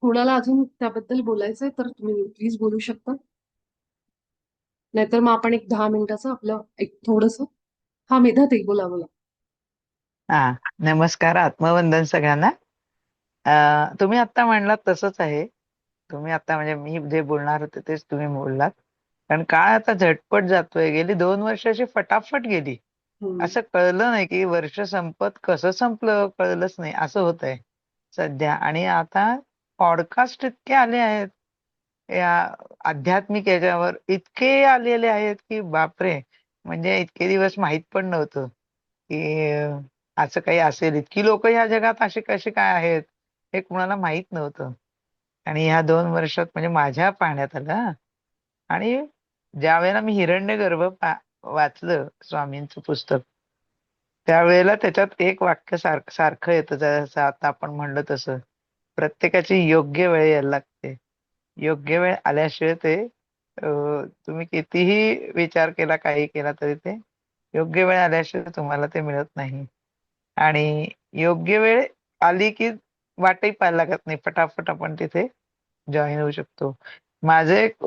कोणाला अजून त्याबद्दल बोलायचंय तर तुम्ही प्लीज बोलू शकता. नाहीतर मग आपण एक 10 मिनिटाचं आपलं एक थोडस. हा, मेधा ताई बोला बोला. हा. नमस्कार, आत्मवंदन सगळ्यांना. तुम्ही आता म्हणलात तसंच आहे. तुम्ही आता म्हणजे मी जे बोलणार होते तेच तुम्ही बोललात. कारण काळ आता झटपट जातोय. गेली 2 वर्ष अशी फटाफट गेली. हम्म. असं कळलं नाही की वर्ष संपत कसं संपलं कळलंच नाही असं होतंय सध्या. आणि आता पॉडकास्ट इतके आले आहेत या आध्यात्मिक याच्यावर, इतके आलेले आहेत की बापरे. म्हणजे इतके दिवस माहित पण नव्हतं की असं काही असेल. इतकी लोक ह्या जगात असे कसे काय आहेत हे कुणाला माहित नव्हतं. आणि ह्या 2 वर्षात म्हणजे माझ्या पाहण्यात आलं हा. आणि ज्या वेळेला मी हिरण्यगर्भ वाचलं स्वामींचं पुस्तक, त्यावेळेला त्याच्यात एक वाक्य सारखं सारखं येतं, जसं आता आपण म्हणलं तसं प्रत्येकाची योग्य वेळ यायला लागते. योग्य वेळ आल्याशिवाय ते तुम्ही कितीही विचार केला काही केला तरी ते योग्य वेळ आल्याशिवाय तुम्हाला ते मिळत नाही. आणि योग्य वेळ आली की वाटही पाहायला लागत नाही, फटाफट आपण तिथे जॉईन होऊ शकतो. माझं एक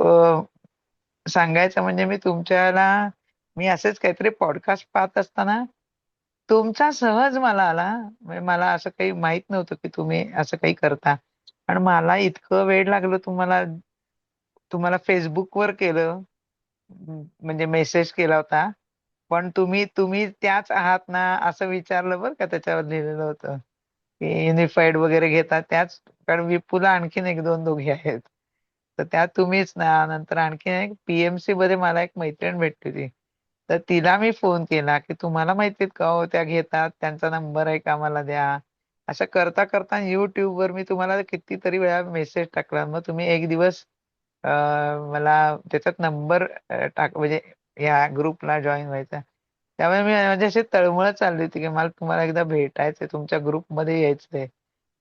सांगायचं म्हणजे मी असेच काहीतरी पॉडकास्ट पाहत असताना तुमचा सहज मला आला. म्हणजे मला असं काही माहित नव्हतं की तुम्ही असं काही करता. आणि मला इतकं वेड लागलं तुम्हाला तुम्हाला फेसबुकवर केलं. म्हणजे मेसेज केला होता. पण तुम्ही तुम्ही त्याच आहात ना असं विचारलं बरं का, त्याच्यावर लिहिलेलं होतं की युनिफाईड वगैरे घेतात त्याच. कारण विपूला आणखीन एक दोन दोघी आहेत, तर त्या तुम्हीच ना. नंतर आणखीन एक पीएमसी मध्ये मला एक मैत्रीण भेटली होती, तर तिला मी फोन केला की तुम्हाला माहितीत का हो त्या घेतात, त्यांचा नंबर आहे का मला द्या. असं करता करता युट्यूबवर मी तुम्हाला कितीतरी वेळा मेसेज टाकला. मग तुम्ही एक दिवस मला त्याच्यात नंबर टाक म्हणजे या ग्रुपला जॉईन व्हायचा. त्यामुळे मी माझी अशी तळमळ चालली होती की मला तुम्हाला एकदा भेटायचंय, तुमच्या ग्रुपमध्ये यायचंय.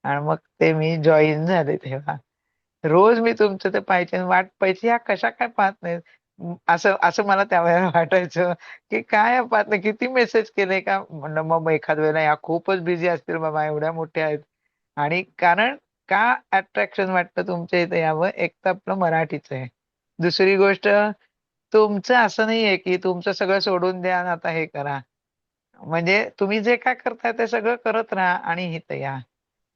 आणि मग ते मी जॉईन झाले तेव्हा. रोज मी तुमचं ते पाहायचे आणि वाट पाहायची, ह्या कशा काय पाहत नाहीत. असं असं मला त्यावेळेला वाटायचं की काय ह्या पाहत नाही, किती मेसेज केले का. म्हणलं मग एखाद वेळेला ह्या खूपच बिझी असतील बाबा, एवढ्या मोठ्या आहेत. आणि कारण का अट्रॅक्शन वाटतं तुमच्या इथे यावं, एक तर आपलं मराठीच आहे. दुसरी गोष्ट, तुमचं असं नाहीये की तुमचं सगळं सोडून द्या आणि आता हे करा. म्हणजे तुम्ही जे काय करताय ते सगळं करत राहा आणि इथं या.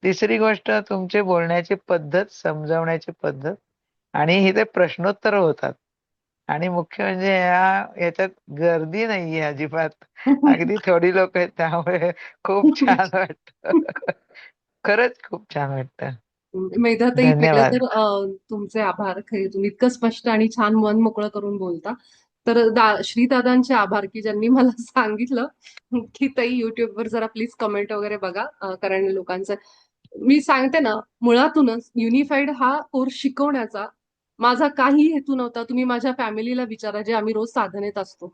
तिसरी गोष्ट, तुमची बोलण्याची पद्धत, समजावण्याची पद्धत. आणि इथे प्रश्नोत्तर होतात. आणि मुख्य म्हणजे याच्यात गर्दी नाहीये अजिबात. अगदी थोडी लोक आहेत, त्यामुळे खूप छान वाटतं. खरंच खूप छान वाटतं. मेधाताई, पहिलं धन्यवाद. तर तुमचे आभार. खरे तुम्ही इतकं स्पष्ट आणि छान मन मोकळं करून बोलता. तर श्रीदादांचे आभार की ज्यांनी मला सांगितलं की ताई युट्यूबवर जरा प्लीज कमेंट वगैरे बघा. कारण लोकांचं मी सांगते ना, मुळातूनच युनिफाईड हा कोर्स शिकवण्याचा माझा काही हेतू नव्हता. तुम्ही माझ्या फॅमिलीला विचारा, जे आम्ही रोज साधनेत असतो.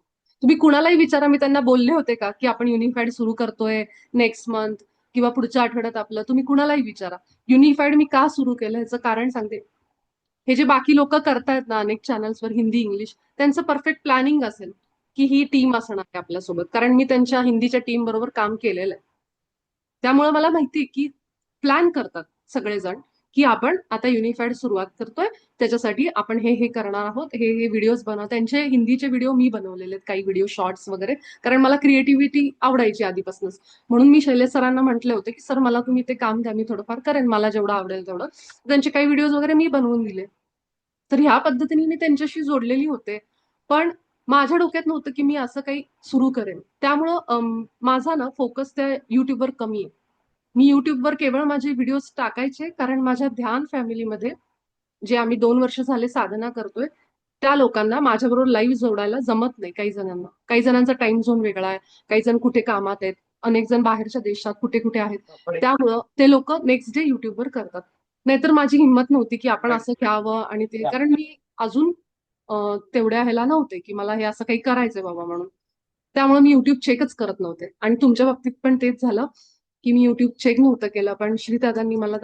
तुम्ही कुणालाही विचारा, मी त्यांना बोलले होते का की आपण युनिफाईड सुरू करतोय नेक्स्ट मंथ किंवा पुढच्या आठवड्यात आपलं. तुम्ही कुणालाही विचारा. युनिफाईड मी का सुरू केलं ह्याचं कारण सांगते. हे जे बाकी लोक करतायत ना अनेक चॅनल्सवर हिंदी इंग्लिश, त्यांचं परफेक्ट प्लॅनिंग असेल की ही टीम असणार आहे आपल्यासोबत. कारण मी त्यांच्या हिंदीच्या टीम बरोबर काम केलेलं आहे. त्यामुळे मला माहिती आहे की प्लॅन करतात सगळेजण की आपण आता युनिफाईड सुरुवात करतोय, त्याच्यासाठी आपण हे हे करणार आहोत, हे हे व्हिडिओज बनव. त्यांचे हिंदीचे व्हिडिओ मी बनवलेले आहेत, काही व्हिडिओ शॉर्ट्स वगैरे. कारण मला क्रिएटिव्हिटी आवडायची आधीपासूनच. म्हणून मी शैलेश सरांना म्हटले होते की सर मला तुम्ही ते काम द्या, मी थोडंफार करेन, मला जेवढं आवडेल तेवढं. त्यांचे काही व्हिडिओज वगैरे मी बनवून दिले. तर ह्या पद्धतीने मी त्यांच्याशी जोडलेली होते. पण माझ्या डोक्यात नव्हतं की मी असं काही सुरू करेन. त्यामुळं माझा ना फोकस त्या युट्यूबवर कमी आहे. मी युट्यूबवर केवळ माझे व्हिडिओज टाकायचे कारण माझ्या ध्यान फॅमिलीमध्ये, जे आम्ही 2 वर्ष झाले साधना करतोय, त्या लोकांना माझ्याबरोबर लाईव्ह जोडायला जमत नाही. काही जणांना, काही जणांचा टाइम झोन वेगळा आहे, काही जण कुठे कामात आहेत, अनेक जण बाहेरच्या देशात कुठे कुठे आहेत. त्यामुळं ते लोक नेक्स्ट डे युट्यूबवर करतात. नाहीतर माझी हिंमत नव्हती की आपण असं घ्यावं आणि ते, कारण मी अजून तेवढ्या ह्याला नव्हते की मला हे असं काही करायचंय बाबा म्हणून. त्यामुळे मी युट्यूब चेकच करत नव्हते. आणि तुमच्या बाबतीत पण तेच झालं की मी युट्यूब चेक नव्हतं केलं. पण श्रीदादांनी मला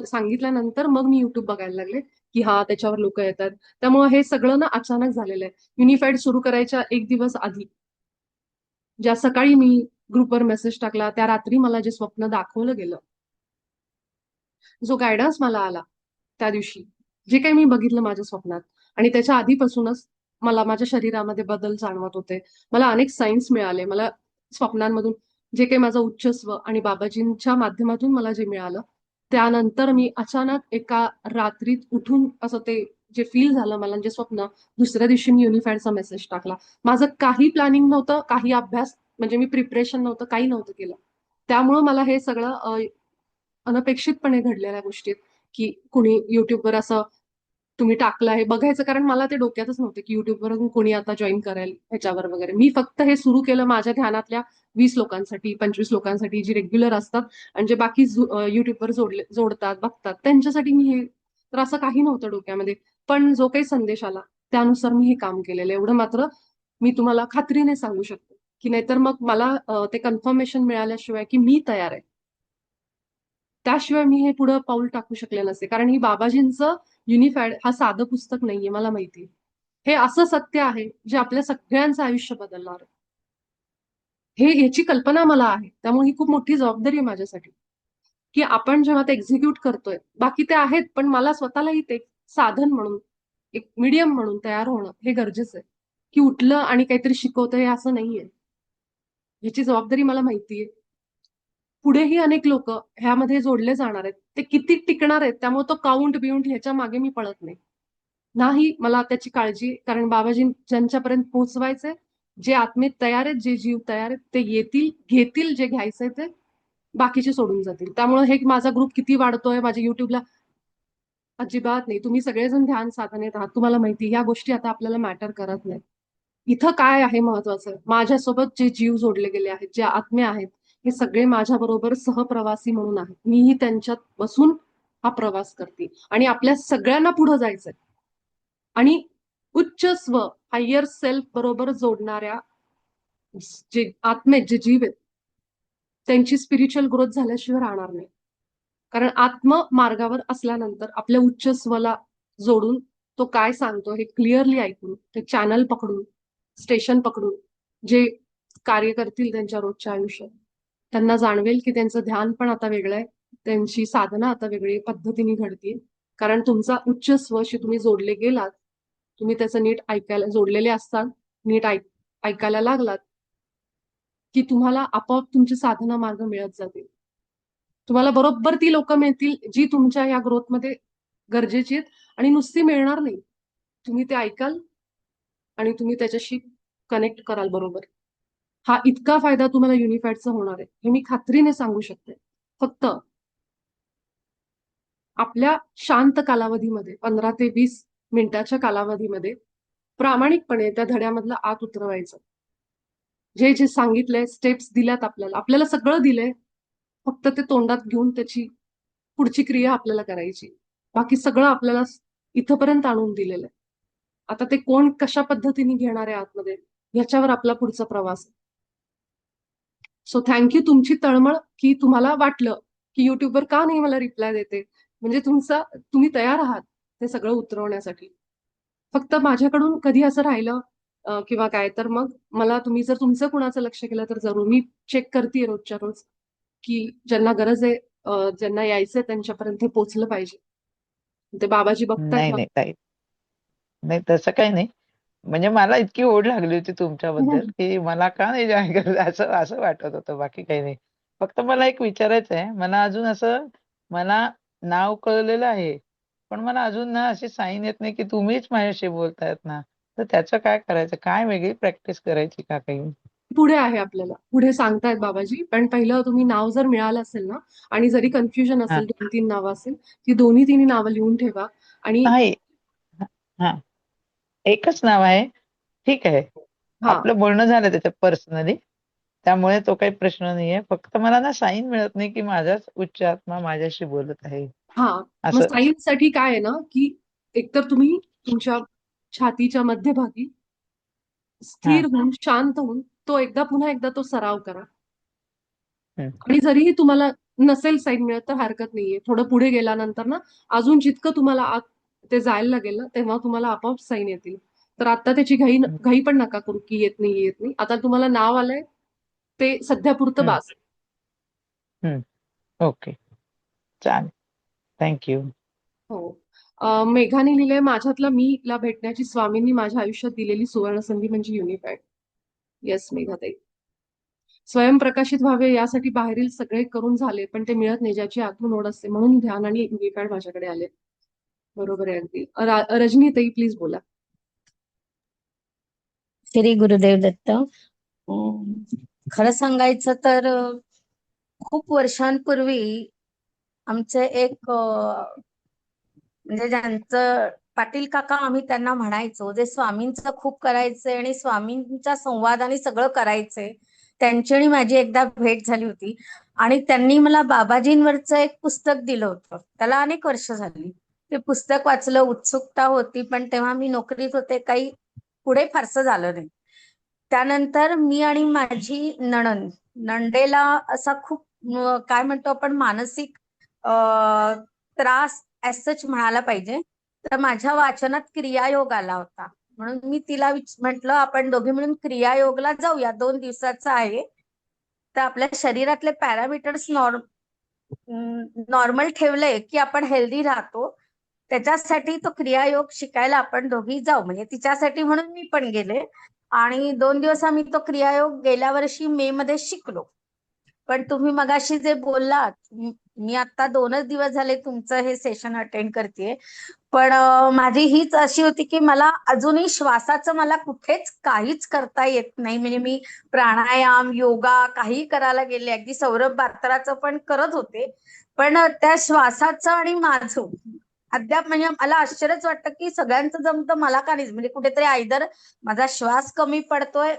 सांगितल्यानंतर मग मी युट्यूब बघायला लागले की हा त्याच्यावर लोक येतात. त्यामुळे हे सगळं ना अचानक झालेलं आहे. युनिफाईड सुरू करायच्या एक दिवस आधी, ज्या सकाळी मी ग्रुपवर मेसेज टाकला, त्या रात्री मला जे स्वप्न दाखवलं गेलं, जो गायडन्स मला आला, त्या दिवशी जे काही मी बघितलं माझ्या स्वप्नात, आणि त्याच्या आधीपासूनच मला माझ्या शरीरामध्ये बदल जाणवत होते. मला अनेक सायन्स मिळाले. मला स्वप्नांमधून जे काही माझं उच्चस्व आणि बाबाजींच्या माध्यमातून मला जे मिळालं, त्यानंतर मी अचानक एका रात्रीत उठून असं ते जे फील झालं मला, जे स्वप्न, दुसऱ्या दिवशी मी युनिफाईडचा मेसेज टाकला. माझं काही प्लॅनिंग नव्हतं, काही अभ्यास म्हणजे मी प्रिपरेशन नव्हतं, काही नव्हतं केलं. त्यामुळं मला हे सगळं अनपेक्षितपणे घडलेल्या गोष्टी आहेत, की कुणी युट्यूबवर असं तुम्ही टाकलं आहे बघायचं, कारण मला ते डोक्यातच नव्हते की युट्यूबवरून कोणी आता जॉईन करेल ह्याच्यावर वगैरे. मी फक्त हे सुरू केलं माझ्या ध्यानातल्या 20 लोकांसाठी, 25 लोकांसाठी, जी रेग्युलर असतात आणि जे बाकी युट्यूबवर जोडतात बघतात त्यांच्यासाठी मी हे. तर असं काही नव्हतं डोक्यामध्ये. पण जो काही संदेश आला त्यानुसार मी हे काम केलेलं आहे. एवढं मात्र मी तुम्हाला खात्रीने सांगू शकते, की नाहीतर मग मला ते कन्फर्मेशन मिळाल्याशिवाय की मी तयार आहे, त्याशिवाय मी हे पुढं पाऊल टाकू शकले नसते. कारण ही बाबाजींचं युनिफाईड हा साधं पुस्तक नाहीये, मला माहिती. हे असं सत्य आहे जे आपल्या सगळ्यांचं आयुष्य बदलणार आहे. हे याची कल्पना मला आहे. त्यामुळे ही खूप मोठी जबाबदारी आहे माझ्यासाठी, की आपण जेव्हा ते एक्झिक्यूट करतोय, बाकी ते आहेत, पण मला स्वतःलाही ते साधन म्हणून, एक मीडियम म्हणून तयार होणं हे गरजेचं आहे. की उठलं आणि काहीतरी शिकवतंय हे असं नाहीये. ह्याची जबाबदारी मला माहितीये. पुढेही अनेक लोक ह्यामध्ये जोडले जाणार आहेत. ते किती टिकणार आहेत, त्यामुळे तो काउंट बिउंट ह्याच्या मागे मी पळत नाही. नाही मला त्याची काळजी आहे, कारण बाबाजी ज्यांच्यापर्यंत पोहोचवायचंय, जे आत्मेत तयार आहेत, जे जीव तयार आहेत, ते येतील, घेतील जे घ्यायचंय ते, बाकीचे सोडून जातील. त्यामुळे हे माझा ग्रुप किती वाढतोय माझ्या युट्यूबला, अजिबात नाही. तुम्ही सगळेजण ध्यान साधनेत आहात, तुम्हाला माहिती ह्या गोष्टी आता आपल्याला मॅटर करत नाही. इथं काय आहे महत्वाचं, माझ्यासोबत जे जीव जोडले गेले आहेत, जे आत्मे आहेत, हे सगळे माझ्या बरोबर सहप्रवासी म्हणून आहेत. मीही त्यांच्यात बसून हा प्रवास करते आणि आपल्या सगळ्यांना पुढे जायचंय. आणि उच्च स्व, हायर सेल्फ बरोबर जोडणाऱ्या जे आत्मे, जे जीव आहेत, त्यांची स्पिरिच्युअल ग्रोथ झाल्याशिवाय राहणार नाही. कारण आत्म मार्गावर असल्यानंतर आपल्या उच्च स्वला जोडून तो काय सांगतो हे क्लिअरली ऐकून, ते चॅनल पकडून, स्टेशन पकडून जे कार्य करतील त्यांच्या रोजच्या आयुष्यात, त्यांना जाणवेल की त्यांचं ध्यान पण आता वेगळं आहे, त्यांची साधना आता वेगळी पद्धतीने घडतीये. कारण तुमचा उच्च स्वशी तुम्ही जोडले गेलात, तुम्ही त्याचं नीट ऐकायला जोडलेले असतात, नीट ऐकायला लागलात, की तुम्हाला आपोआप तुमची साधना मार्ग मिळत जातील. तुम्हाला बरोबर ती लोक मिळतील जी तुमच्या या ग्रोथमध्ये गरजेची आहेत. आणि नुसती मिळणार नाही, तुम्ही ते ऐकाल आणि तुम्ही त्याच्याशी कनेक्ट कराल बरोबर. हा इतका फायदा तुम्हाला युनिफाईडचा होणार आहे, हे मी खात्रीने सांगू शकते. फक्त आपल्या शांत कालावधीमध्ये, 15 ते 20 मिनिटाच्या कालावधीमध्ये प्रामाणिकपणे त्या धड्यामधलं आत उतरवायचं. जे जे सांगितलंय, स्टेप्स दिल्यात आपल्याला, आपल्याला सगळं दिलंय, फक्त ते तोंडात घेऊन त्याची पुढची क्रिया आपल्याला करायची. बाकी सगळं आपल्याला इथपर्यंत आणून दिलेलं आहे. आता ते कोण कशा पद्धतीने घेणार आहे आतमध्ये, ह्याच्यावर आपला पुढचा प्रवास. सो थँक्यू तुमची तळमळ, की तुम्हाला वाटलं की युट्यूबवर का नाही मला रिप्लाय देते, म्हणजे तुम्ही तयार आहात ते सगळं उतरवण्यासाठी. फक्त माझ्याकडून कधी असं राहिलं किंवा काय, तर मग मला तुम्ही जर तुमचं कुणाचं लक्ष केलं तर जरूर मी चेक करते रोजच्या रोज, की ज्यांना गरज आहे, ज्यांना यायचंय त्यांच्यापर्यंत हे पोहोचलं पाहिजे. ते बाबाजी बघतायत नाही मला. नाही ताई, नाही तसं काही नाही. म्हणजे मला इतकी ओढ लागली होती तुमच्याबद्दल की मला का नाही जॉईन करत असं असं वाटत होतं, बाकी काही नाही. फक्त मला एक विचारायचं आहे, मला अजून असं, मला नाव कळलेलं आहे पण मला अजून ना अशी साईन येत नाही की तुम्हीच माझ्याशी बोलतायत ना. तर त्याचं काय करायचं, काय वेगळी प्रॅक्टिस करायची का काही? पुढे आहे, आपल्याला पुढे सांगतायत बाबाजी. पण पहिलं तुम्ही नाव जर मिळालं असेल ना, आणि जरी कन्फ्युजन हा, असेल, 2-3 नावं असेल, ती दोन्ही तिन्ही नावं लिहून ठेवा. आणि आहे. हा, एकच नाव आहे. ठीक आहे, हा, आपलं बोलणं झालं त्याच्यात पर्सनली, त्यामुळे तो काही प्रश्न नाहीये. फक्त मला ना साईन मिळत नाही की माझाच उच्च आत्मा माझ्याशी बोलत आहे हा. मग असं. सायन्ससाठी काय आहे ना, की एकतर तुम्ही तुमच्या छातीच्या मध्यभागी हा. स्थिर होऊन, शांत होऊन, तो एकदा पुन्हा एकदा तो सराव करा. हम्म, आणि जरीही तुम्हाला नसेल साईन मिळत तर हरकत नाहीये, थोडं पुढे गेल्यानंतर ना, अजून जितकं तुम्हाला आत ते जायला लागेल ना, तेव्हा तुम्हाला आपोआप साईन येतील. तर आता त्याची हम्म, घाई पण नका करू की येत नाही येत नाही. आता तुम्हाला नाव आलंय, ते सध्यापुरतं हम्म, बास. हम्म. ओके, चालेल. थँक्यू. हो. मेघाने लिहिलंय, माझ्यातला मीला भेटण्याची स्वामींनी माझ्या आयुष्यात दिलेली सुवर्ण संधी म्हणजे युनिफाईड. येस मेघाताई. स्वयंप्रकाशित व्हावे यासाठी बाहेरील सगळे करून झाले, पण ते मिळत नाही ज्याची आतून ओढ असते, म्हणून ध्यान आणि युनिफाईड माझ्याकडे आले. बरोबर आहे अगदी. रजनीताई प्लीज बोला. श्री गुरुदेव दत्त. खरं सांगायचं तर खूप वर्षांपूर्वी आमचे एक म्हणजे ज्यांचं पाटील काका आम्ही त्यांना म्हणायचो, जे स्वामींचं खूप करायचे आणि स्वामींच्या संवादाने सगळं करायचे, त्यांची आणि माझी एकदा भेट झाली होती. आणि त्यांनी मला बाबाजींवरचं एक पुस्तक दिलं होतं. त्याला अनेक वर्ष झाली. ते पुस्तक वाचलं, उत्सुकता होती, पण तेव्हा मी नोकरीत होते, काही पुढे फारसं झालं नाही. त्यानंतर मी आणि माझी नणदेला असा खूप काय म्हणतो आपण मानसिक त्रास सच म्हणायला पाहिजे. तर माझ्या वाचनात क्रियायोग आला होता, म्हणून मी तिला म्हटलं आपण दोघे मिळून क्रियायोगला जाऊया, 2 दिवसाचा आहे. तर आपल्या शरीरातले पॅरामीटर्स नॉर्मल ठेवले की आपण हेल्दी राहतो. त्याच्यासाठी तो क्रियायोग शिकायला आपण दोघी जाऊ, म्हणजे तिच्यासाठी म्हणून मी पण गेले. आणि 2 दिवस आम्ही तो क्रियायोग गेल्या वर्षी मे मध्ये शिकलो. पण तुम्ही मगाशी जे बोललात, मी आता 2च दिवस झाले तुमचं हे सेशन अटेंड करतेय. पण माझी हीच अशी होती की मला अजूनही श्वासाचं मला कुठेच काहीच करता येत नाही. म्हणजे मी प्राणायाम योगा काही करायला गेले, अगदी सौरभ बात्राचं पण करत होते, पण त्या श्वासाचं आणि माझं अद्याप म्हणजे मला आश्चर्यच वाटतं की सगळ्यांचं जमतं, मला का नाही. म्हणजे कुठेतरी आयदर माझा श्वास कमी पडतोय,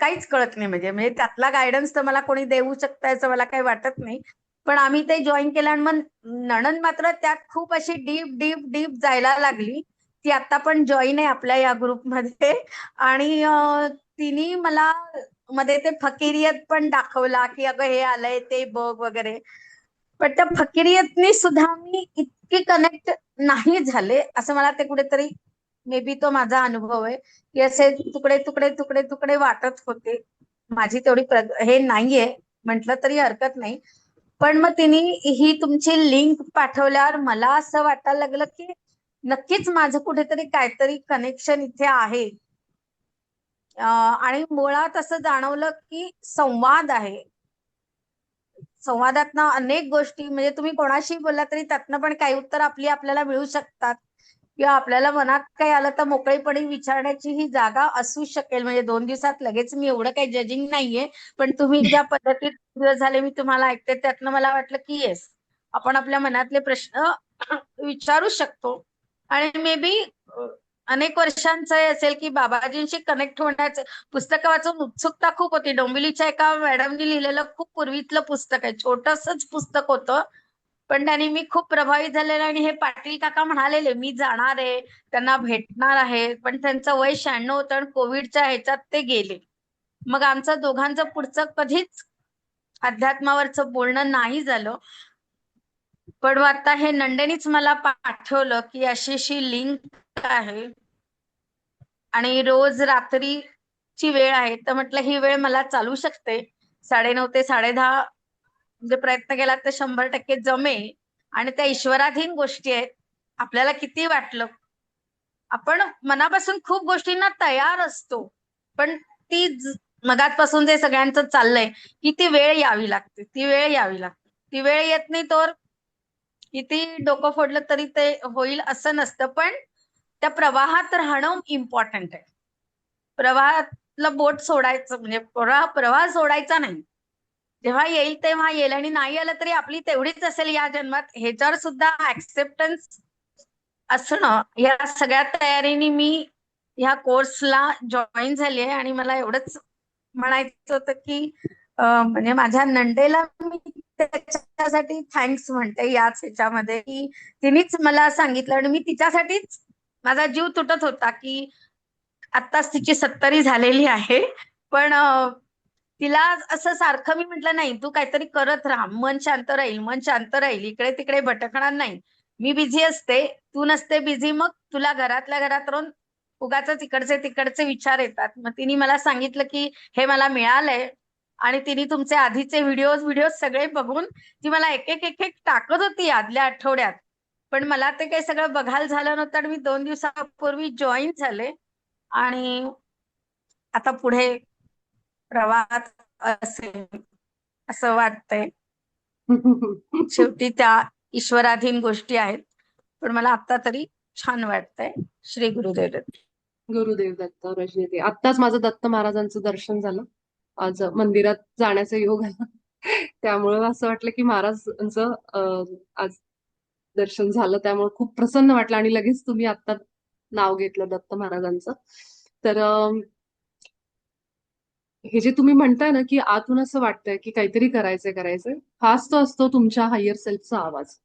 काहीच कळत नाही. म्हणजे म्हणजे त्यातला गायडन्स तर मला कोणी देऊ शकतं असं मला काही वाटत नाही. पण आम्ही ते जॉईन केलं आणि मग नणंद मात्र त्यात खूप अशी डीप डीप डीप जायला लागली. ती आता पण जॉईन आहे आपल्या या ग्रुपमध्ये. आणि तिने मला मध्ये ते फकिरियत पण दाखवला की अगं हे आलंय ते बघ वगैरे. पण त्या फकिरियतनी सुद्धा मी इतकी कनेक्ट नाही झाले असं मला ते कुठेतरी, मे बी तो माझा अनुभव आहे की असे तुकडे तुकडे तुकडे तुकडे वाटत होते. माझी तेवढी हे नाहीये म्हटलं तरी हरकत नाही. पण मग तिने ही तुमची लिंक पाठवल्यावर मला असं वाटायला लागलं की नक्कीच माझं कुठेतरी काहीतरी कनेक्शन इथे आहे. आणि मुळात असं जाणवलं की संवाद आहे. संवादातनं अनेक गोष्टी, म्हणजे तुम्ही कोणाशी बोलला तरी त्यातनं पण काही उत्तर आपल्याला मिळू शकतात, किंवा आपल्याला मनात काही आलं तर मोकळेपणे विचारण्याची ही जागा असू शकेल. म्हणजे 2 दिवसात लगेच मी एवढं काही जजिंग नाहीये, पण तुम्ही ज्या पद्धतीत दिवस झाले मी तुम्हाला ऐकते त्यातनं मला वाटलं की येस, आपण आपल्या मनातले प्रश्न विचारू शकतो. आणि मे बी अनेक वर्षांचं हे असेल की बाबाजींशी कनेक्ट होण्याचं पुस्तकं वाचून उत्सुकता खूप होती. डोंबिवलीच्या एका मॅडमनी लिहिलेलं खूप पूर्वीतलं पुस्तक आहे, छोटसच पुस्तक होतं, पण त्यांनी मी खूप प्रभावित झालेलं. आणि हे पाटील काका म्हणालेले मी जाणार आहे, त्यांना भेटणार आहे, पण त्यांचं वय 96 होतं आणि कोविडच्या ह्याच्यात ते गेले. मग आमचं दोघांचं पुढचं कधीच अध्यात्मावरचं बोलणं नाही झालं. पण आता हे नंदेनीच मला पाठवलं की अशी लिंक आहे आणि रोज रात्रीची वेळ आहे. तर म्हटलं ही वेळ मला चालू शकते, 9:30 ते 10:30. म्हणजे प्रयत्न केला तर 100% जमेल. आणि त्या ईश्वराधीन गोष्टी आहेत. आपल्याला किती वाटलं, आपण मनापासून खूप गोष्टींना तयार असतो, पण ती मगातपासून जे सगळ्यांचं चाललंय की ती वेळ यावी लागते, ती वेळ यावी लागते. ती वेळ येत नाही तर किती डोकं फोडलं तरी ते होईल असं नसतं. पण त्या प्रवाहात राहणं इम्पॉर्टंट आहे. प्रवाहातलं बोट सोडायचं म्हणजे प्रवाह सोडायचा नाही. जेव्हा येईल तेव्हा येईल, आणि नाही आलं तरी आपली तेवढीच असेल या जन्मात, ह्याच्यावर सुद्धा ऍक्सेप्टन्स असणं. या सगळ्या तयारीने मी ह्या कोर्सला जॉईन झाली आहे. आणि मला एवढंच म्हणायचं होतं की म्हणजे माझ्या नंदेला मी त्याच्यासाठी थँक्स म्हणते याच ह्याच्यामध्ये, की तिनेच मला सांगितलं. आणि मी तिच्यासाठीच माझा जीव तुटत होता की आत्ताच तिची 70 झालेली आहे, पण तिला असं सारखं मी म्हटलं नाही तू काहीतरी करत राहा, मन शांत राहील, मन शांत राहील, इकडे तिकडे भटकणार नाही. मी बिझी असते, तू नसते बिझी, मग तुला घरातल्या घरात राहून उगाच इकडचे तिकडचे विचार येतात. मग तिने मला सांगितलं की हे मला मिळालंय, आणि तिने तुमचे आधीचे व्हिडिओ सगळे बघून ती मला एक एक टाकत होती आदल्या आठवड्यात. पण मला ते काही सगळं बघायला झालं नव्हतं आणि मी 2 दिवसापूर्वी जॉईन झाले. आणि आता पुढे प्रवाहात असेल असं वाटतंय. शेवटी त्या ईश्वराधीन गोष्टी आहेत. पण मला आता तरी छान वाटतंय. श्री गुरुदेव दत्त. गुरुदेव दत्त. रजनीताई, आत्ताच माझं दत्त महाराजांचं दर्शन झालं. आज मंदिरात जाण्याचा योग आला. त्यामुळं असं वाटलं की महाराजांचं आज दर्शन झालं, त्यामुळे खूप प्रसन्न वाटलं. आणि लगेच तुम्ही आता नाव घेतलं दत्त महाराजांचं. तर हे जे तुम्ही म्हणताय ना, की आतून असं वाटतंय की काहीतरी करायचंय, हाच तो असतो तुमच्या हायर सेल्फचा आवाज.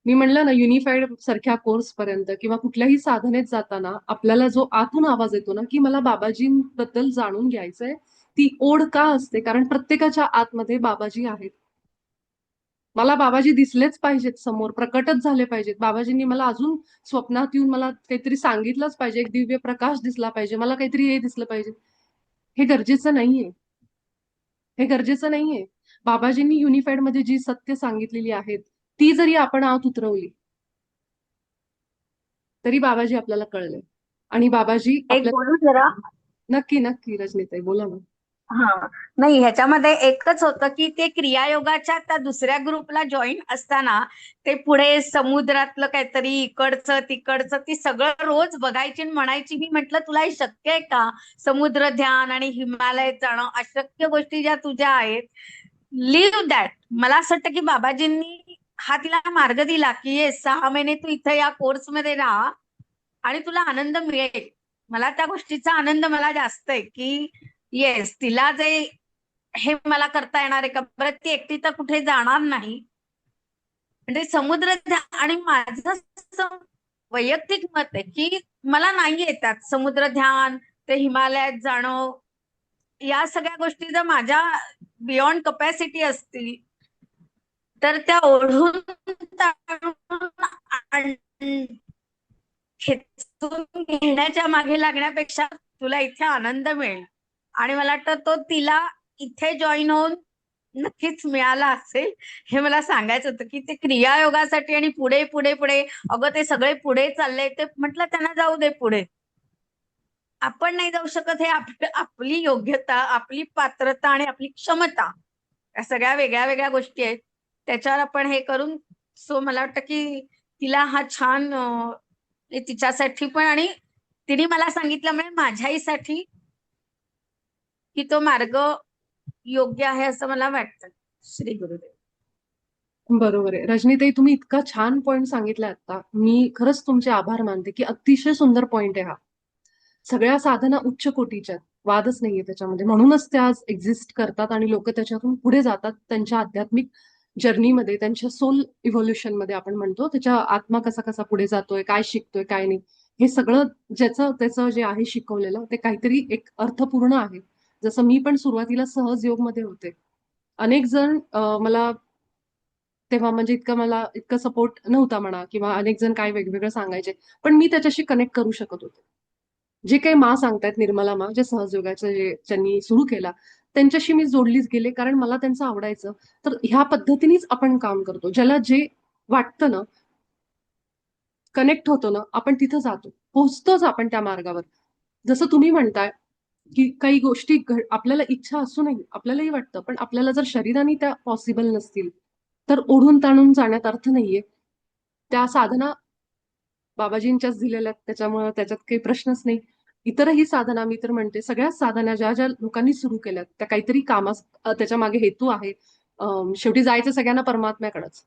मी म्हणलं ना, युनिफाईड सारख्या कोर्स पर्यंत किंवा कुठल्याही साधनेत जाताना आपल्याला जो आतून आवाज येतो ना, की मला बाबाजींबद्दल जाणून घ्यायचंय, ती ओढ का असते? कारण प्रत्येकाच्या आतमध्ये बाबाजी आहेत. मला बाबाजी दिसलेच पाहिजेत समोर, प्रकटच झाले पाहिजेत. बाबाजींनी मला अजून स्वप्नात येऊन मला काहीतरी सांगितलंच पाहिजे, एक दिव्य प्रकाश दिसला पाहिजे, मला काहीतरी हे दिसलं पाहिजे. हे गरजेचं नाहीये. हे गरजेचं नाहीये. बाबाजींनी युनिफाईड मध्ये जी सत्य सांगितलेली आहेत, ती जरी आपण आत उतरवली तरी बाबाजी आपल्याला कळले. आणि बाबाजी एक आपल्या बोलू जरा. नक्की नक्की रजनीताई, बोला ना. हा. नाही, ह्याच्यामध्ये एकच होतं की ते क्रियायोगाच्या त्या दुसऱ्या ग्रुपला जॉईन असताना ते पुढे समुद्रातलं काहीतरी इकडचं तिकडचं ती सगळं रोज बघायची आणि म्हणायची. मी म्हटलं तुला हे शक्य आहे का? समुद्र ध्यान आणि हिमालयात जाणं, अशक्य गोष्टी ज्या तुझ्या आहेत, लिव्ह दॅट. मला असं वाटतं की बाबाजींनी हा तिला मार्ग दिला की ये 6 महिने तू इथं या कोर्समध्ये राहा आणि तुला आनंद मिळेल. मला त्या गोष्टीचा आनंद मला जास्त आहे की येस, तिला जे हे मला करता येणार आहे का? परत ती एकटी तर कुठे जाणार नाही. म्हणजे समुद्र आणि माझं असं वैयक्तिक मत आहे की मला नाही येतात समुद्र ध्यान, ते हिमालयात जाणं, या सगळ्या गोष्टी जर माझ्या बियॉन्ड कपॅसिटी असतील तर त्या ओढून खेचून घेण्याच्या मागे लागण्यापेक्षा तुला इथे आनंद मिळेल. आणि मला वाटतं तो तिला इथे जॉईन होऊन नक्कीच मिळाला असेल. हे मला सांगायचं होतं की ते क्रियायोगासाठी आणि पुढे पुढे पुढे, अगं ते सगळे पुढे चालले, ते म्हटलं त्यांना जाऊ दे पुढे. आपण नाही जाऊ शकत, हे आपली योग्यता, आपली पात्रता आणि आपली क्षमता, या सगळ्या वेगळ्या वेगळ्या गोष्टी आहेत. त्याच्यावर आपण हे करून, सो मला वाटतं की तिला हा छान तिच्यासाठी पण आणि तिने मला सांगितल्यामुळे माझ्याहीसाठी की तो मार्ग योग्य आहे असं मला वाटतं. श्री गुरुदेव. बरोबर आहे रजनीताई, तुम्ही इतका छान पॉइंट सांगितला आता. मी खरंच तुमचे आभार मानते की अतिशय सुंदर पॉइंट आहे हा. सगळ्या साधना उच्च कोटीच्या आहेत, वादच नाहीये त्याच्यामध्ये. म्हणूनच त्या आज एक्झिस्ट करतात आणि लोक त्याच्यातून पुढे जातात त्यांच्या आध्यात्मिक जर्नीमध्ये, त्यांच्या सोल इव्होल्युशन मध्ये आपण म्हणतो. त्याच्या आत्मा कसा कसा पुढे जातोय, काय शिकतोय, काय नाही, हे सगळं ज्याचं त्याचं जे आहे शिकवलेलं, ते काहीतरी एक अर्थपूर्ण आहे. जसं मी पण सुरुवातीला सहज योग मध्ये होते. अनेक जण मला तेव्हा म्हणजे मला इतका सपोर्ट नव्हता म्हणा, किंवा अनेक जण काय वेगवेगळं सांगायचे, पण मी त्याच्याशी कनेक्ट करू शकत होते. जे काही सांगतायत, निर्मला जे सहजयोगाचं जे ज्यांनी सुरू केला, त्यांच्याशी मी जोडलीच गेले, कारण मला त्यांचं आवडायचं. तर ह्या पद्धतीनेच आपण काम करतो. ज्याला जे वाटतं ना, कनेक्ट होतो ना, आपण तिथं जातो, पोहोचतोच आपण त्या मार्गावर. जसं तुम्ही म्हणताय की काही गोष्टी आपल्याला इच्छा असूनही आपल्यालाही वाटतं, पण आपल्याला जर शरीराने त्या पॉसिबल नसतील तर ओढून ताणून जाण्यात अर्थ नाहीये. त्या साधना बाबाजींच्याच दिलेल्या आहेत, त्याच्यामुळे त्याच्यात काही प्रश्नच नाही. इतरही साधना, मी तर म्हणते सगळ्याच साधना ज्या ज्या लोकांनी सुरू केल्यात त्या काहीतरी कामास त्याच्या मागे हेतू आहे. शेवटी जायचं सगळ्यांना परमात्म्याकडेच.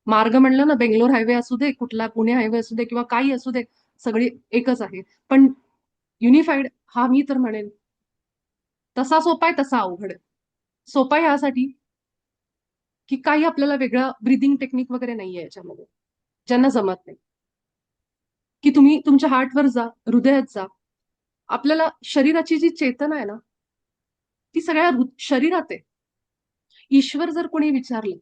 मार्ग म्हणलं ना, बेंगलोर हायवे असू दे, कुठला पुणे हायवे असू दे, किंवा काही असू दे, सगळी एकच आहे. पण युनिफाईड हा मी तर म्हणेन तसा सोपा आहे तसा अवघड आहे. सोपा आहे यासाठी की काही आपल्याला वेगळं ब्रिदिंग टेक्निक वगैरे नाहीये याच्यामध्ये, ज्यांना जमत नाही. की तुम्ही तुमच्या हार्टवर जा, हृदयात जा. आपल्याला शरीराची जी चेतना आहे ना, ती सगळ्या शरीरात आहे. ईश्वर जर कोणी विचारलं,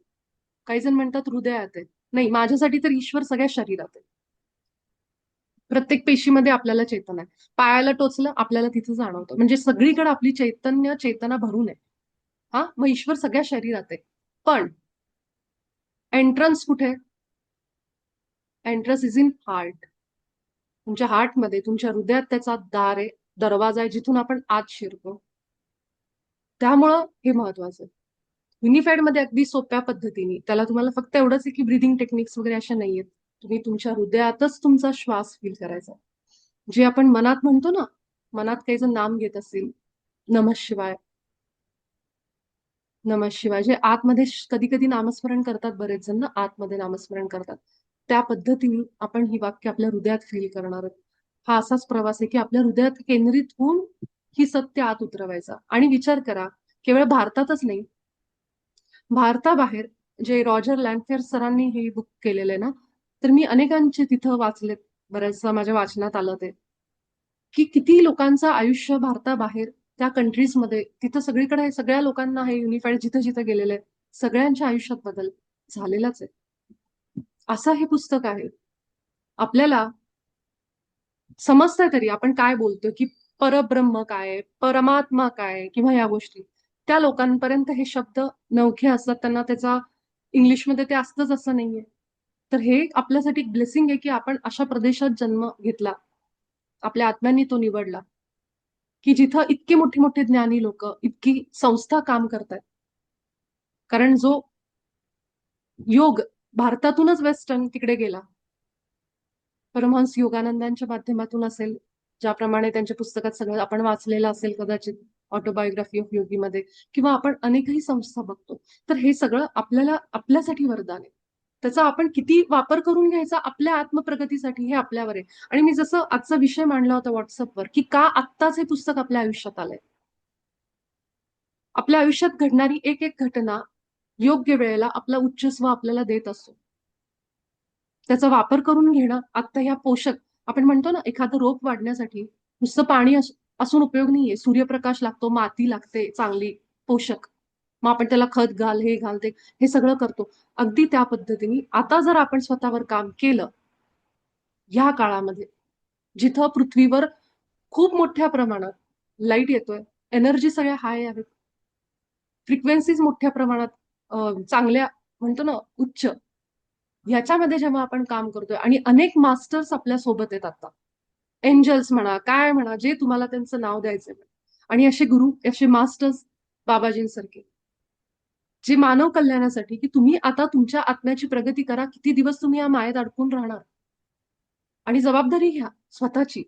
काही जण म्हणतात हृदयात आहे, नाही, माझ्यासाठी तर ईश्वर सगळ्या शरीरात आहे. प्रत्येक पेशीमध्ये आपल्याला चेतना आहे. पायाला टोचलं आपल्याला तिथं जाणवतं. म्हणजे सगळीकडे आपली चैतन्य चेतना भरून आहे. हा, मग ईश्वर सगळ्या शरीरात आहे. पण एंट्रन्स कुठे? Entrance is in heart. तुमच्या हार्टमध्ये, तुमच्या हृदयात त्याचा दार आहे, दरवाजा आहे, जिथून आपण आत शिरतो. त्यामुळं हे महत्वाचं आहे. युनिफाईड मध्ये अगदी सोप्या पद्धतीने, त्याला तुम्हाला फक्त एवढंच आहे की ब्रिदिंग टेक्निक्स वगैरे अशा नाहीयेत. तुम्ही तुमच्या हृदयातच तुमचा श्वास फील करायचा. जे आपण मनात म्हणतो ना, मनात काही जण नाम घेत असतील, नमः शिवाय, नमः शिवाय, जे आतमध्ये कधी कधी नामस्मरण करतात, बरेच जण ना आतमध्ये नामस्मरण करतात, त्या पद्धतीने आपण ही वाक्य आपल्या हृदयात फील करणार आहोत. हा असाच प्रवास आहे की आपल्या हृदयात केंद्रित होऊन ही सत्य आत उतरवायचा. आणि विचार करा, केवळ भारतातच नाही, भारताबाहेर जे रॉजर लॅनफेअर सरांनी हे बुक केलेलं आहे ना, तर मी अनेकांचे तिथं वाचलेत, बऱ्याचदा माझ्या वाचनात आलं ते, की किती लोकांचं आयुष्य भारताबाहेर त्या कंट्रीजमध्ये, तिथं सगळीकडे सगळ्या लोकांना हे युनिफाईड जिथं जिथं गेलेले आहेत, सगळ्यांच्या आयुष्यात बदल झालेलाच आहे. असं हे पुस्तक आहे. आपल्याला समजतंय तरी आपण काय बोलतोय, की परब्रह्म काय आहे, परमात्मा काय आहे, किंवा या गोष्टी त्या लोकांपर्यंत हे शब्द नवखे असतात, त्यांना त्याचा इंग्लिशमध्ये ते असतंच असं नाहीये. तर हे आपल्यासाठी एक ब्लेसिंग आहे की आपण अशा प्रदेशात जन्म घेतला, आपल्या आत्म्यांनी तो निवडला, की जिथं इतके मोठे मोठे ज्ञानी लोक, इतकी संस्था काम करतात. कारण जो योग भारतातूनच वेस्टर्न तिकडे गेला, परमहंस योगानंदांच्या माध्यमातून असेल, ज्याप्रमाणे त्यांच्या पुस्तकात सगळं आपण वाचलेलं असेल कदाचित, ऑटोबायोग्राफी ऑफ योगीमध्ये, किंवा आपण अनेकही संस्था बघतो, तर हे सगळं आपल्याला आपल्यासाठी वरदान आहे. त्याचा आपण किती वापर करून घ्यायचा आपल्या आत्मप्रगतीसाठी, हे आपल्यावर आहे. आणि मी जसं आजचा विषय मांडला होता व्हॉट्सअपवर, की का आत्ताच हे पुस्तक आपल्या आयुष्यात आलंय. आपल्या आयुष्यात घडणारी एक एक घटना योग्य वेळेला आपला उच्च स्व आपल्याला देत असतो. त्याचा वापर करून घेणं, आता ह्या पोषक, आपण म्हणतो ना, एखादं रोप वाढण्यासाठी नुसतं पाणी असून उपयोग नाहीये, सूर्यप्रकाश लागतो, माती लागते चांगली पोषक, मग आपण त्याला खत घाल, हे घाल, ते, हे सगळं करतो. अगदी त्या पद्धतीने आता जर आपण स्वतःवर काम केलं ह्या काळामध्ये, जिथं पृथ्वीवर खूप मोठ्या प्रमाणात लाईट येतोय, एनर्जी सगळ्या हाय आहेत, फ्रिक्वेन्सीज मोठ्या प्रमाणात चांगल्या, म्हणतो ना, उच्च, ह्याच्यामध्ये जेव्हा आपण काम करतोय, आणि अनेक मास्टर्स आपल्या सोबत आहेत आता, एंजल्स म्हणा, काय म्हणा, जे तुम्हाला त्यांचं नाव द्यायचंय, आणि असे गुरु, असे मास्टर्स बाबाजींसारखे, जे मानव कल्याणासाठी, की तुम्ही आता तुमच्या आत्म्याची प्रगती करा, किती दिवस तुम्ही या मायेत अडकून राहणार, आणि जबाबदारी घ्या स्वतःची,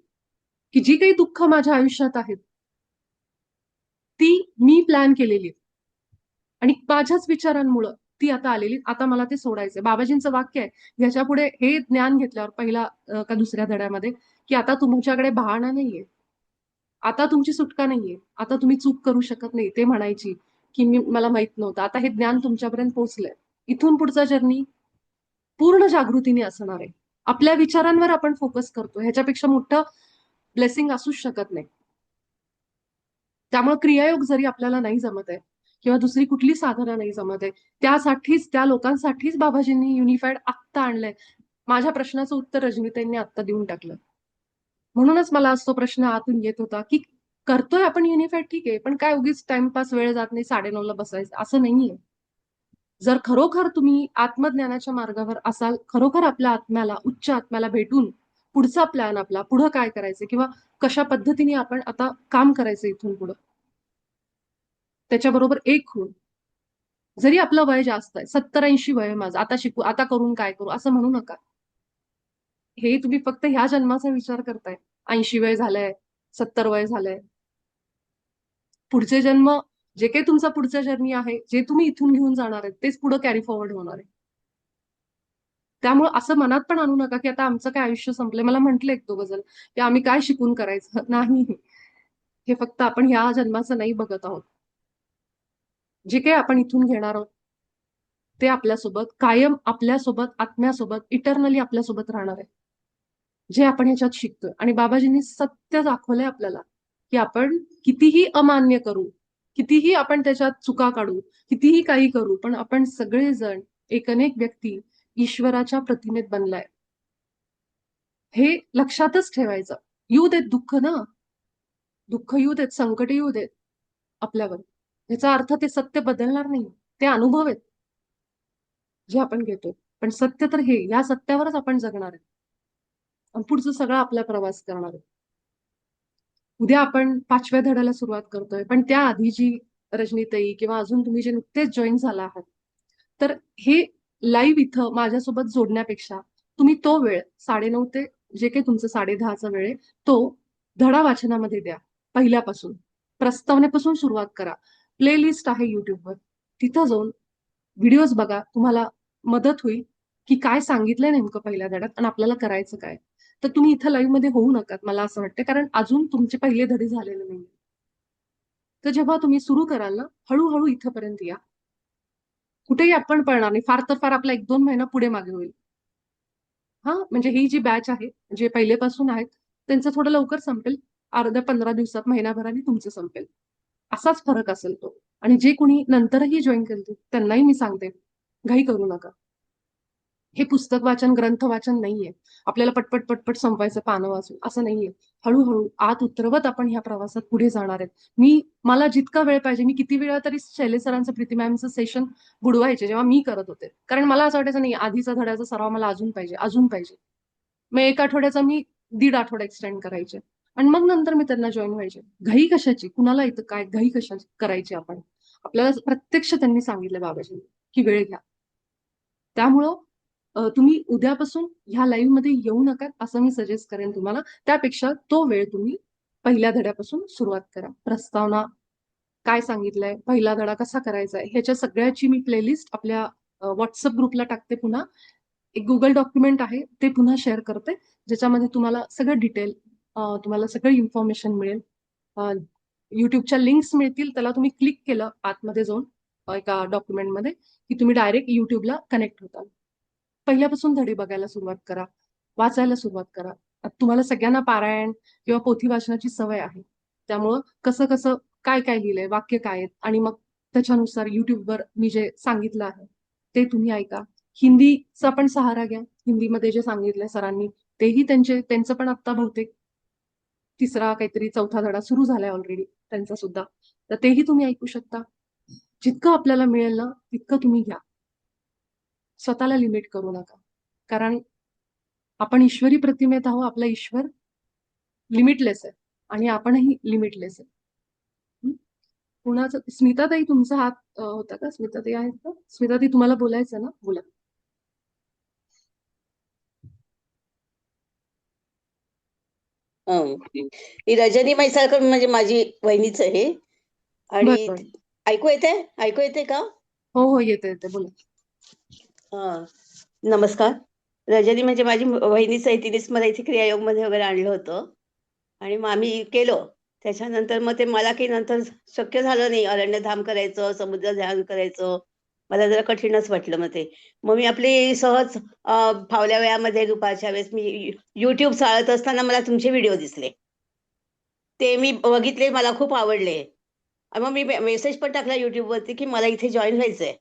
की जी काही दुःख माझ्या आयुष्यात आहेत ती मी प्लॅन केलेली आणि माझ्याच विचारांमुळे ती आता आलेली, आता मला ते सोडायचंय. बाबाजींचं वाक्य आहे, ह्याच्या पुढे हे ज्ञान घेतल्यावर पहिला का दुसऱ्या धड्यामध्ये, की आता तुमच्याकडे बहाणा नाहीये, आता तुमची सुटका नाहीये, आता तुम्ही चूक करू शकत नाही. ते म्हणायची की मला माहित नव्हतं, आता हे ज्ञान तुमच्यापर्यंत पोहोचलंय, इथून पुढचा जर्नी पूर्ण जागृतीने असणार आहे. आपल्या विचारांवर आपण फोकस करतो, ह्याच्यापेक्षा मोठं ब्लेसिंग असूच शकत नाही. त्यामुळे क्रियायोग जरी आपल्याला नाही जमत आहे, किंवा दुसरी कुठली साधना नाही जमत आहे, त्यासाठीच, त्या लोकांसाठीच बाबाजींनी युनिफाईड आत्ता आणलंय. माझ्या प्रश्नाचं उत्तर रजनीताईंनी आत्ता देऊन टाकलं. म्हणूनच मला आज तो प्रश्न आतून येत होता, की करतोय आपण युनिफाईड, ठीक आहे, पण काय उगीच टाइमपास, वेळ जात नाही, 9:30ला बसायचं असं नाहीये. जर खरोखर तुम्ही आत्मज्ञानाच्या मार्गावर असाल, खरोखर आपल्या आत्म्याला, उच्च आत्म्याला भेटून पुढचा प्लॅन आपला, पुढं काय करायचं, किंवा कशा पद्धतीने आपण आता काम करायचं इथून पुढं, त्याच्याबरोबर एक होऊन, जरी आपलं वय जास्त आहे, 70-80 वय आहे माझं, आता शिकू, आता करून काय करू, असं म्हणू नका. हे तुम्ही फक्त ह्या जन्माचा विचार करताय, 80 वय झालंय, 70 वय झालंय, पुढचे जन्म, जे काही तुमचा पुढचा जर्नी आहे, जे तुम्ही इथून घेऊन जाणार आहे, तेच पुढे कॅरी फॉरवर्ड होणार आहे. त्यामुळे असं मनात पण आणू नका की आता आमचं काय आयुष्य संपलंय. मला म्हंटले एक दोघं जण की आम्ही काय शिकून करायचं, नाही, हे फक्त आपण ह्या जन्माचं नाही बघत आहोत. जे काही आपण इथून घेणार आहोत ते आपल्यासोबत कायम, आपल्यासोबत, आत्म्यासोबत, इटर्नली आपल्यासोबत राहणार आहे, जे आपण ह्याच्यात शिकतोय. आणि बाबाजींनी सत्य दाखवलंय आपल्याला, की आपण कितीही अमान्य करू, कितीही आपण त्याच्यात चुका काढू, कितीही काही करू, पण आपण सगळेजण एकनेक व्यक्ती ईश्वराच्या प्रतिमेत बनलाय, हे लक्षातच ठेवायचं. येऊ देत दुःख ना, दुःख येऊ देत, संकट येऊ देत आपल्यावर, याचा अर्थ ते सत्य बदलणार नाही. ते अनुभव आहेत जे आपण घेतो. पण सत्य तर हे, या सत्यावरच आपण जगणार आहे आणि पुढचं सगळं आपला प्रवास करणार आहे. उद्या आपण 5व्या धड्याला सुरुवात करतोय, पण त्याआधी जी रजनीताई किंवा अजून तुम्ही जे नुकतेच जॉईन झाला आहात, तर हे लाईव्ह इथं माझ्यासोबत जोडण्यापेक्षा तुम्ही तो वेळ 9:30 ते जे काही तुमचं 10:30चा वेळ आहे, तो धडा वाचनामध्ये द्या. पहिल्यापासून प्रस्तावनेपासून सुरुवात करा. प्लेलिस्ट आहे YouTubeवर. तिथं जाऊन व्हिडिओज बघा. तुम्हाला मदत होईल, की काय सांगितलंय नेमकं पहिल्या धड्यात आणि आपल्याला करायचं काय. तर तुम्ही इथं लाईव्ह मध्ये होऊ नकात, मला असं वाटतं, कारण अजून तुमचे पहिले धडे झालेले नाही. तर जेव्हा तुम्ही सुरू कराल ना, हळूहळू इथपर्यंत या. कुठेही आपण पळणार नाही. फार तर फार आपला 1-2 महिना पुढे मागे होईल. हा, म्हणजे ही जी बॅच आहे, जे पहिलेपासून आहेत, त्यांचं थोडं लवकर संपेल. अर्ध्या 15 दिवसात, महिनाभराने तुमचं संपेल. असाच फरक असेल तो. आणि जे कोणी नंतरही जॉईन केलं त्यांनाही मी सांगते, घाई करू नका. हे पुस्तक वाचन, ग्रंथ वाचन नाहीये. आपल्याला पटपट पटपट संपवायचं पानं वाचून, असं नाहीये. हळूहळू आत उतरवत आपण ह्या प्रवासात पुढे जाणार आहेत. मला जितका वेळ पाहिजे, मी किती वेळा तरी शैलेश सरांचं, प्रीती मॅमचं सेशन बुडवायचे जेव्हा मी करत होते. कारण मला असं वाटायचं नाही, आधीचा धड्याचा सराव मला अजून पाहिजे, अजून पाहिजे. मग 1 आठवड्याचा मी 1.5 आठवडा एक्सटेंड करायचे आणि मग नंतर मी त्यांना जॉईन व्हायचे. घाई कशाची? कुणाला इथं काय घाई कशाची करायची आपण? आपल्याला प्रत्यक्ष त्यांनी सांगितलं बाबाजींनी, की वेळ घ्या. त्यामुळं तुम्ही उद्यापासून ह्या लाईव्ह मध्ये येऊ नका, असं मी सजेस्ट करेन तुम्हाला. त्यापेक्षा तो वेळ तुम्ही पहिल्या धड्यापासून सुरुवात करा. प्रस्तावना काय सांगितलंय, पहिला धडा कसा करायचा आहे, ह्याच्या सगळ्याची मी प्लेलिस्ट आपल्या व्हॉट्सअप ग्रुपला टाकते. पुन्हा एक गुगल डॉक्युमेंट आहे, ते पुन्हा शेअर करते, ज्याच्यामध्ये तुम्हाला सगळं डिटेल, तुम्हाला सगळं इन्फॉर्मेशन मिळेल. युट्यूबच्या लिंक्स मिळतील, त्याला तुम्ही क्लिक केलं आतमध्ये जाऊन एका डॉक्युमेंटमध्ये, की तुम्ही डायरेक्ट युट्यूबला कनेक्ट होता. पहिल्यापासून धडे बघायला सुरुवात करा, वाचायला सुरुवात करा. तुम्हाला सगळ्यांना पारायण किंवा पोथी वाचनाची सवय आहे. त्यामुळं कसं कसं काय काय लिहिलंय, वाक्य काय आहेत, आणि मग त्याच्यानुसार युट्यूबवर मी जे सांगितलं आहे ते तुम्ही ऐका. हिंदीचा पण सहारा घ्या. हिंदीमध्ये जे सांगितलंय सरांनी, तेही त्यांचं पण आता बहुतेक 3रा काहीतरी 4था धडा सुरू झालाय ऑलरेडी त्यांचा सुद्धा. तर तेही तुम्ही ऐकू शकता. जितकं आपल्याला मिळेल ना, तितकं तुम्ही घ्या. स्वतःला लिमिट करू नका. कारण आपण ईश्वरी प्रतिमेत आहोत. आपला ईश्वर लिमिटलेस आहे आणि आपणही लिमिटलेस आहे. हं? कुणाचं, स्मिताताई तुमचा हात होता का? स्मिताताई आहेत का? स्मिताताई, तुम्हाला बोलायचं ना, बोला. हं. ही रजनी म्हैसाळकर म्हणजे माझी वहिनीच आहे. आणि बरं बरं. ऐकू येते? ऐकू येते का? हो हो, येते येते, बोला. हं. नमस्कार. रजनी म्हणजे माझी वहिनीच आहे. तिनेच मला इथे क्रियायोगमध्ये वगैरे आणलं होतं आणि मग आम्ही केलं. त्याच्यानंतर मग ते मला काही नंतर शक्य झालं नाही. अरण्यधाम करायचं, समुद्र ध्यान करायचं. मला जरा कठीणच वाटलं मग ते. मग मी आपली सहज फावल्या वेळामध्ये दुपारच्या वेळेस मी YouTube चाळत असताना मला तुमचे व्हिडिओ दिसले. ते मी बघितले, मला खूप आवडले. आणि मग मी मेसेज पण टाकला YouTubeवरती, की मला इथे जॉइन व्हायचंय.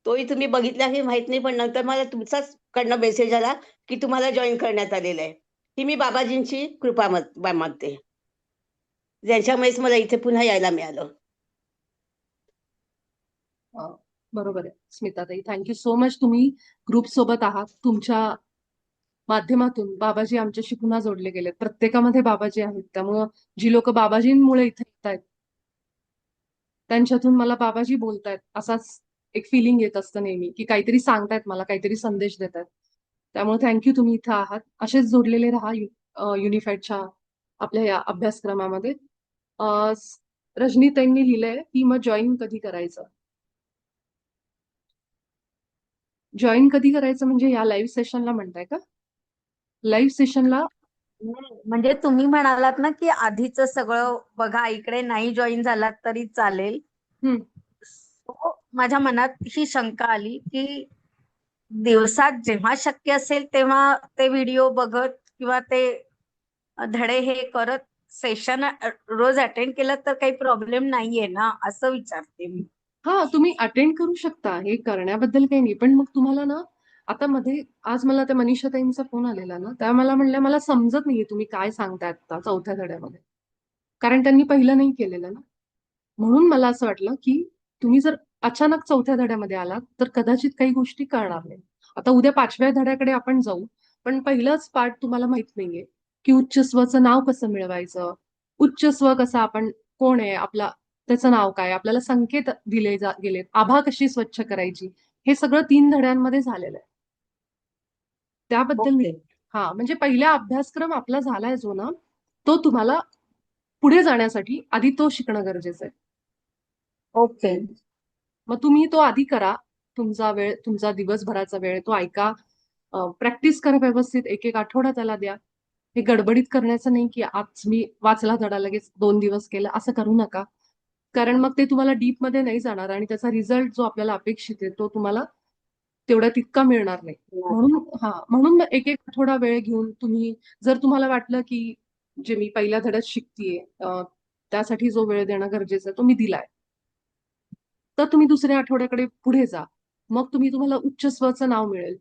तोही तुम्ही बघितला हे माहीत नाही, पण नंतर मला तुमचाच कडनं मेसेज आला, की तुम्हाला जॉइन करण्यात आलेलं आहे. ही मी बाबाजींची कृपा मागते. ज्यांच्यामुळेच मला इथे पुन्हा यायला मिळालं. बरोबर आहे स्मिताताई. Thank you so much. तुम्ही ग्रुप सोबत आहात. तुमच्या माध्यमातून बाबाजी आमच्याशी पुन्हा जोडले गेलेत. प्रत्येकामध्ये बाबाजी आहेत. त्यामुळं जी लोक बाबाजींमुळे इथे येत आहेत, त्यांच्यातून मला बाबाजी बोलतायत असाच एक फिलिंग येत असतं नेहमी, की काहीतरी सांगतायत मला, काहीतरी संदेश देत आहेत. त्यामुळे थँक्यू, तुम्ही इथं आहात. असेच जोडलेले राहा युनिफाईडच्या आपल्या या अभ्यासक्रमामध्ये. रजनीताईंनी लिहिलंय की मग जॉईन कधी करायचं. जॉईन कधी करायचं म्हणजे या लाईव्ह सेशनला म्हणताय का? लाईव्ह सेशनला नाही, म्हणजे तुम्ही म्हणालात ना, की आधीच सगळं बघा, इकडे नाही जॉईन झालात तरी चालेल. माझ्या मनात ही शंका आली, की दिवसात जेव्हा शक्य असेल तेव्हा ते व्हिडिओ बघत किंवा ते धडे हे करत सेशन रोज अटेंड केलं तर काही प्रॉब्लेम नाहीये ना, असं विचारते मी. हा, तुम्ही अटेंड करू शकता. हे करण्याबद्दल काही नाही. पण मग तुम्हाला ना, आता मध्ये आज मला त्या मनीषाताईंचा फोन आलेला ना, त्या मला म्हणल्या, मला समजत नाहीये तुम्ही काय सांगताय आता 4थ्या धड्यामध्ये. कारण त्यांनी पहिलं नाही केलेलं ना. म्हणून मला असं वाटलं की तुम्ही जर अचानक 4थ्या धड्यामध्ये आलात तर कदाचित काही गोष्टी कळणार नाही. आता उद्या 5व्या धड्याकडे आपण जाऊ, पण पहिलंच पार्ट तुम्हाला माहित नाहीये की उच्च स्वचं नाव कसं मिळवायचं, उच्च स्व कसा आपण कोण आहे, आपला त्याचं नाव काय, आपल्याला संकेत गेलेत, आभा कशी स्वच्छ करायची, हे सगळं 3 धड्यांमध्ये झालेलं आहे. त्याबद्दल मी ओके. म्हणजे पहिला अभ्यासक्रम आपला झालाय जो ना, तो तुम्हाला पुढे जाण्यासाठी आधी तो शिकणं गरजेचं आहे. ओके. मग तुम्ही तो आधी करा. तुमचा वेळ, तुमचा दिवसभराचा वेळ तो ऐका. प्रॅक्टिस करा व्यवस्थित. एक आठवडा त्याला द्या. हे गडबडीत करण्याचं नाही की आज मी वाचला धडा लगेच 2 दिवस केला, असं करू नका. कारण मग ते तुम्हाला डीपमध्ये नाही जाणार आणि त्याचा रिझल्ट जो आपल्याला अपेक्षित आहे तो तुम्हाला तेवढा तितका मिळणार नाही. म्हणून मग एक आठवडा वेळ घेऊन तुम्ही, जर तुम्हाला वाटलं की जे मी पहिल्या धड्यात शिकतीये त्यासाठी जो वेळ देणं गरजेचं आहे तो मी दिलाय, तर तुम्ही दुसऱ्या आठवड्याकडे पुढे जा. मग तुम्हाला उच्च स्वचं नाव मिळेल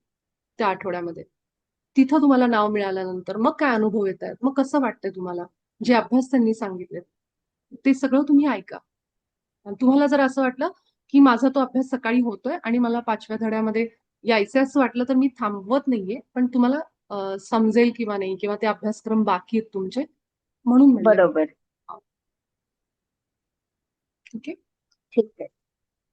त्या आठवड्यामध्ये. तिथं तुम्हाला नाव मिळाल्यानंतर मग काय अनुभव येत आहेत, मग कसं वाटतंय तुम्हाला, जे अभ्यास त्यांनी सांगितले ते सगळं तुम्ही ऐका. आणि तुम्हाला जर असं वाटलं की माझा तो अभ्यास सकाळी होतोय आणि मला 5व्या धड्यामध्ये यायचं असं वाटलं तर मी थांबवत नाहीये, पण तुम्हाला समजेल किंवा नाही, किंवा ते अभ्यासक्रम बाकी आहेत तुमचे, म्हणून म्हणलं. बरोबर. ओके. ठीक आहे.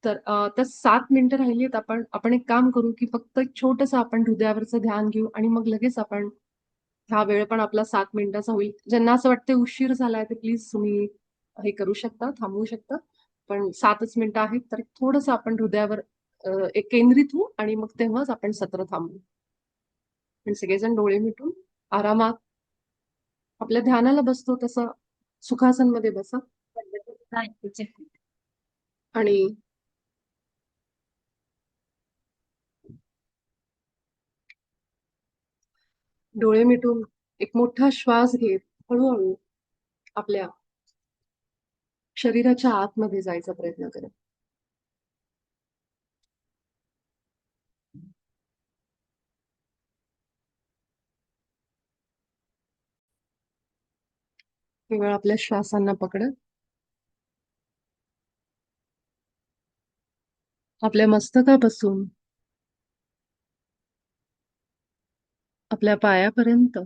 तर 7 मिनिटं राहिलीत. आपण एक काम करू की फक्त एक छोटंसं आपण हृदयावरचं ध्यान घेऊ आणि मग लगेच आपण, हा वेळ पण आपला 7 मिनिटाचा होईल. ज्यांना असं वाटतंय उशीर झालाय ते प्लीज तुम्ही हे करू शकता, थांबवू शकता. पण 7च मिनिटं आहेत तर थोडंसं आपण हृदयावर एक केंद्रित होऊ आणि मग तेव्हाच आपण सत्र थांबवू. आणि सगळेजण डोळे मिटून आरामात आपल्या ध्यानाला बसतो तसं सुखासनमध्ये बसा आणि डोळे मिटून एक मोठा श्वास घेत हळूहळू आपल्या शरीराच्या आतमध्ये जायचा प्रयत्न करा. केवळ आपल्या श्वासांना पकडत आपल्या मस्तकापासून आपल्या पायापर्यंत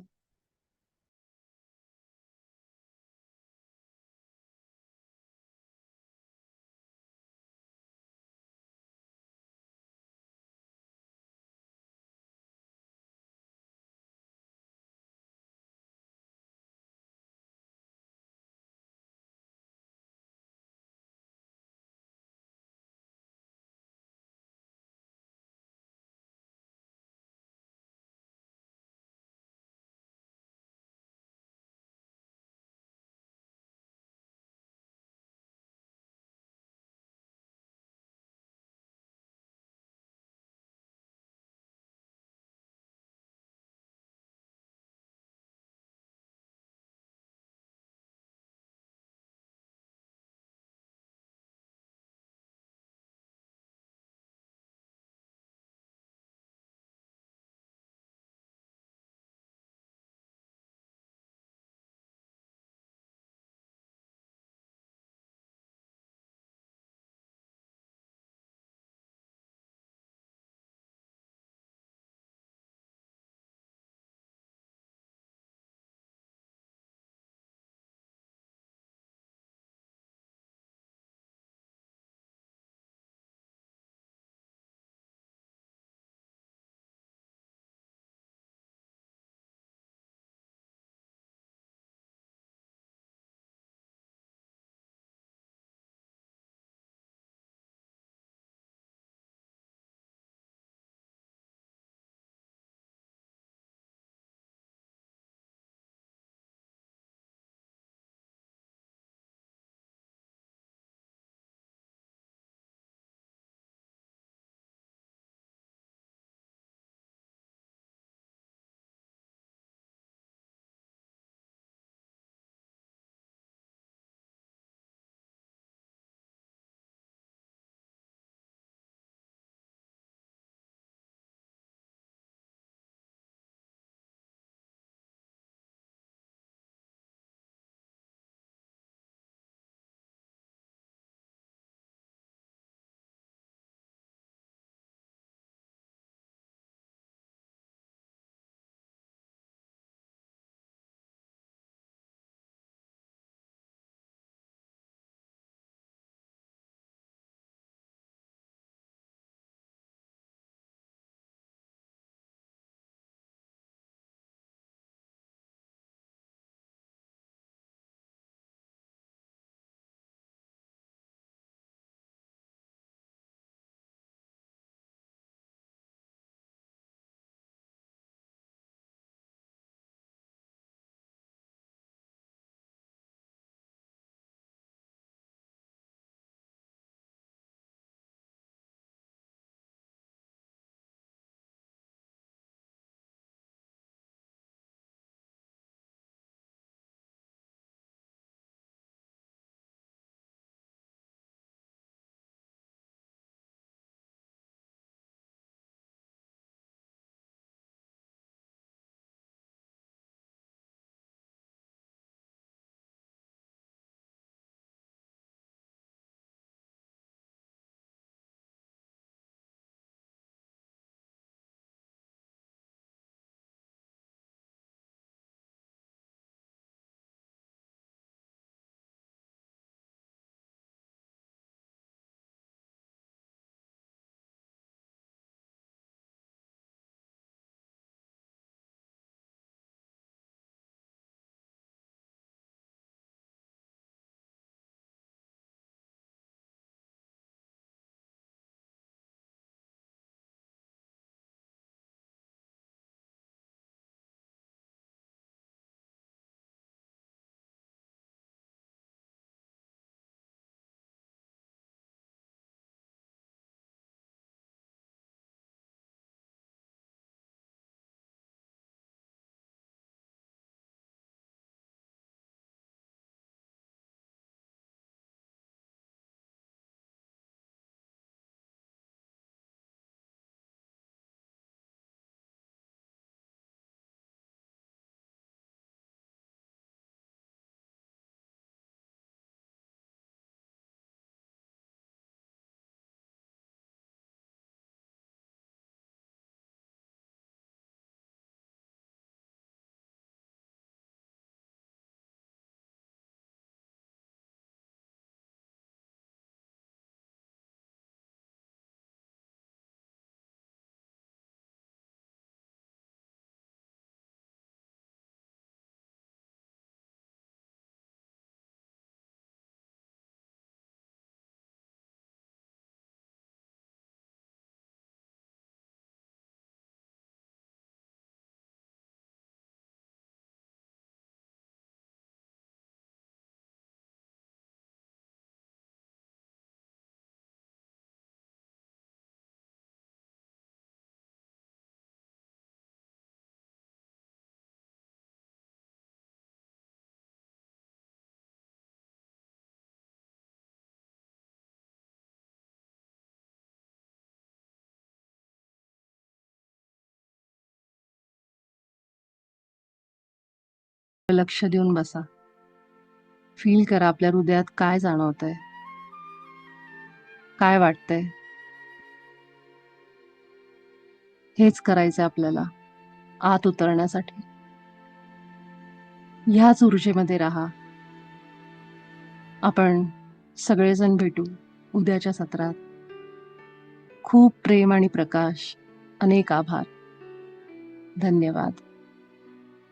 लक्ष देऊन बसा. फील करा आपल्या हृदयात काय जाणवतंय, काय वाटतंय. हेच करायचंय आपल्याला आत उतरण्यासाठी. ह्याच ऊर्जेमध्ये राहा. आपण सगळेजण भेटू उद्याच्या सत्रात. खूप प्रेम आणि प्रकाश. अनेक आभार. धन्यवाद.